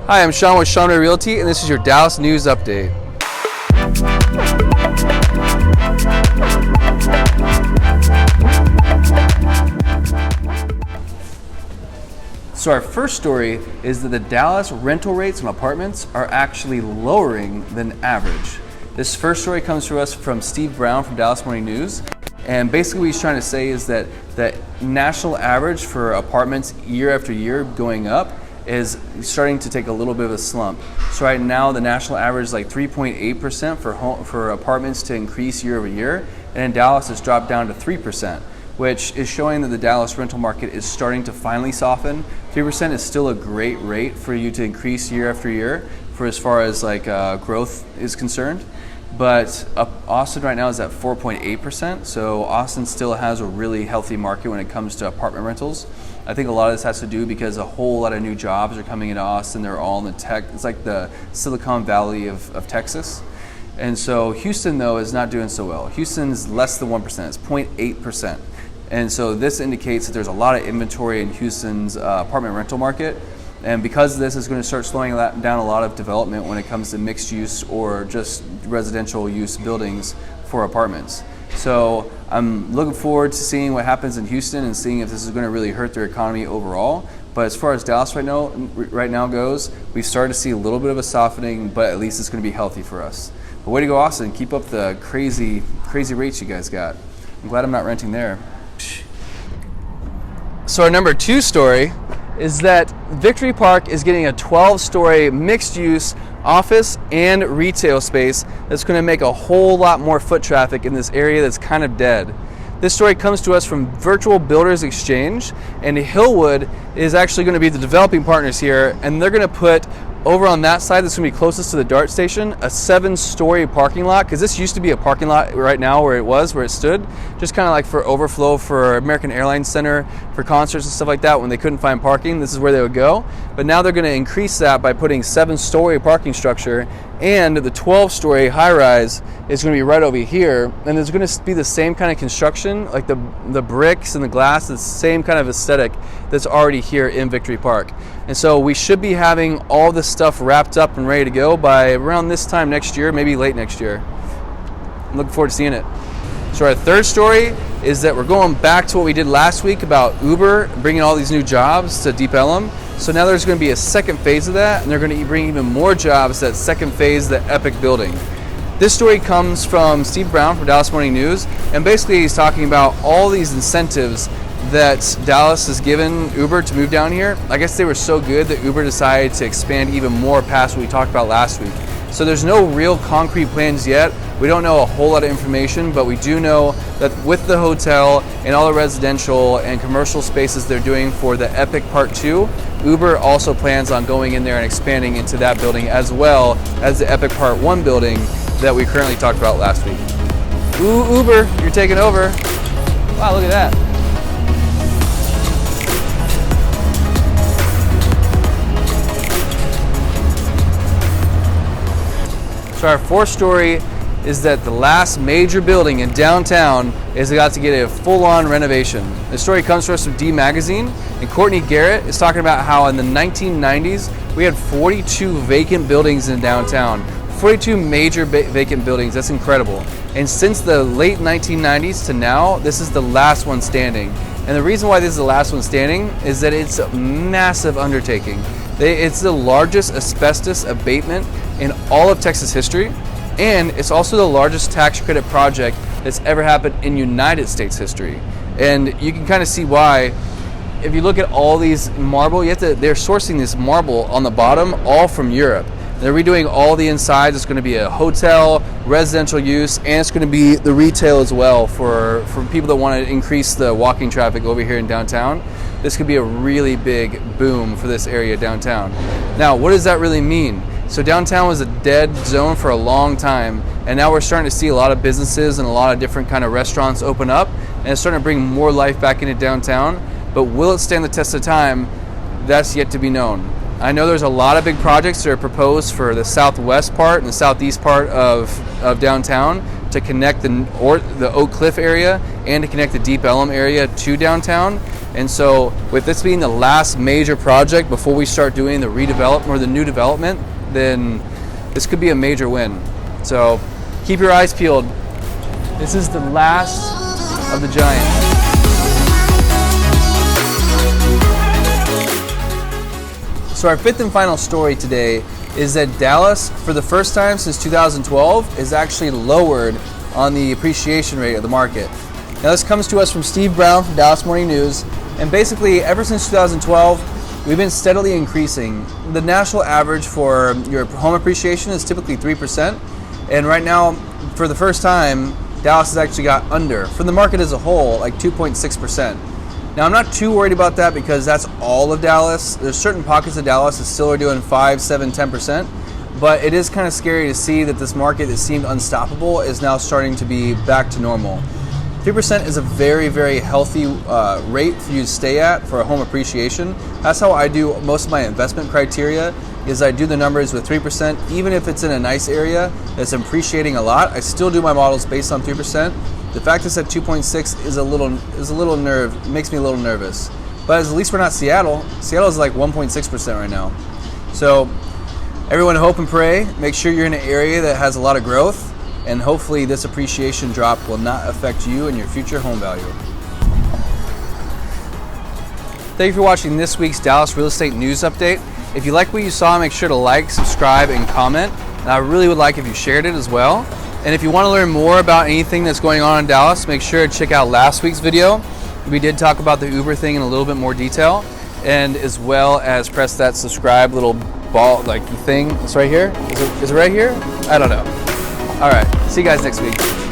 Hi, I'm Sean with Sean Ray Realty, and this is your Dallas News Update. So our first story is that the Dallas rental rates on apartments are actually lowering than average. This first story comes to us from Steve Brown from Dallas Morning News. And basically what he's trying to say is that the national average for apartments year after year going up is starting to take a little bit of a slump. So right now the national average is like 3.8% for apartments to increase year over year, and in Dallas it's dropped down to 3%, which is showing that the Dallas rental market is starting to finally soften. 3% is still a great rate for you to increase year after year for as far as like growth is concerned. But Austin right now is at 4.8%, so Austin still has a really healthy market when it comes to apartment rentals. I think a lot of this has to do because a whole lot of new jobs are coming into Austin. They're all in the tech, it's like the Silicon Valley of Texas. And so Houston, though, is not doing so well. Houston's less than 1%, it's 0.8%. And so this indicates that there's a lot of inventory in Houston's apartment rental market. And because of this, it's going to start slowing down a lot of development when it comes to mixed use or just residential use buildings for apartments. So I'm looking forward to seeing what happens in Houston and seeing if this is going to really hurt their economy overall. But as far as Dallas right now goes, we've started to see a little bit of a softening, but at least it's going to be healthy for us. But way to go, Austin. Keep up the crazy rates you guys got. I'm glad I'm not renting there. So our number 2 story is that Victory Park is getting a 12-story mixed-use office and retail space that's going to make a whole lot more foot traffic in this area that's kind of dead. This story comes to us from Virtual Builders Exchange, and Hillwood is actually going to be the developing partners here, and they're going to put over on that side that's going to be closest to the DART station, a 7-story parking lot, because this used to be a parking lot right now where it stood, just kind of like for overflow for American Airlines Center, for concerts and stuff like that. When they couldn't find parking, this is where they would go. But now they're going to increase that by putting 7-story parking structure, and the 12-story high-rise is going to be right over here, and there's going to be the same kind of construction, like the bricks and the glass, the same kind of aesthetic that's already here in Victory Park. And so we should be having all this stuff wrapped up and ready to go by around this time next year, maybe late next year. I'm looking forward to seeing it. So our third story is that we're going back to what we did last week about Uber bringing all these new jobs to Deep Elum. So now there's going to be a second phase of that, and they're going to bring even more jobs to that second phase, the Epic building. This story comes from Steve Brown from Dallas Morning News, and basically he's talking about all these incentives that Dallas has given Uber to move down here. I guess they were so good that Uber decided to expand even more past what we talked about last week. So there's no real concrete plans yet. We don't know a whole lot of information, but we do know that with the hotel and all the residential and commercial spaces they're doing for the Epic Part 2, Uber also plans on going in there and expanding into that building as well as the Epic Part 1 building that we currently talked about last week. Ooh, Uber, you're taking over. Wow, look at that. So our fourth story is that the last major building in downtown is about to get a full-on renovation. The story comes to us from D Magazine, and Courtney Garrett is talking about how in the 1990s we had 42 vacant buildings in downtown. 42 major vacant buildings, that's incredible. And since the late 1990s to now, this is the last one standing. And the reason why this is the last one standing is that it's a massive undertaking. It's the largest asbestos abatement in all of Texas history, and it's also the largest tax credit project that's ever happened in United States history. And you can kind of see why. If you look at all these marble, they're sourcing this marble on the bottom all from Europe. They're redoing all the insides. It's going to be a hotel, residential use, and it's going to be the retail as well for people that want to increase the walking traffic over here in downtown. This could be a really big boom for this area downtown. Now, what does that really mean? So downtown was a dead zone for a long time, and now we're starting to see a lot of businesses and a lot of different kind of restaurants open up, and it's starting to bring more life back into downtown. But will it stand the test of time? That's yet to be known. I know there's a lot of big projects that are proposed for the southwest part and the southeast part of downtown to connect the Oak Cliff area and to connect the Deep Elum area to downtown. And so with this being the last major project before we start doing the redevelopment or the new development, then this could be a major win. So keep your eyes peeled. This is the last of the giants. So our fifth and final story today is that Dallas, for the first time since 2012, is actually lowered on the appreciation rate of the market. Now this comes to us from Steve Brown from Dallas Morning News, and basically ever since 2012, we've been steadily increasing. The national average for your home appreciation is typically 3%, and right now, for the first time, Dallas has actually got under, for the market as a whole, like 2.6%. Now I'm not too worried about that because that's all of Dallas. There's certain pockets of Dallas that still are doing 5, 7, 10%, but it is kind of scary to see that this market that seemed unstoppable is now starting to be back to normal. 3% is a very, very healthy rate for you to stay at for a home appreciation. That's how I do most of my investment criteria, is I do the numbers with 3%. Even if it's in a nice area that's appreciating a lot, I still do my models based on 3%. The fact it's at 2.6 is a little makes me a little nervous. But at least we're not Seattle. Seattle is like 1.6% right now. So everyone hope and pray. Make sure you're in an area that has a lot of growth, and hopefully this appreciation drop will not affect you and your future home value. Thank you for watching this week's Dallas Real Estate News Update. If you like what you saw, make sure to like, subscribe, and comment. And I really would like if you shared it as well. And if you want to learn more about anything that's going on in Dallas, make sure to check out last week's video. We did talk about the Uber thing in a little bit more detail, and as well as press that subscribe little ball like thing. It's right here. Is it right here? I don't know. All right. See you guys next week.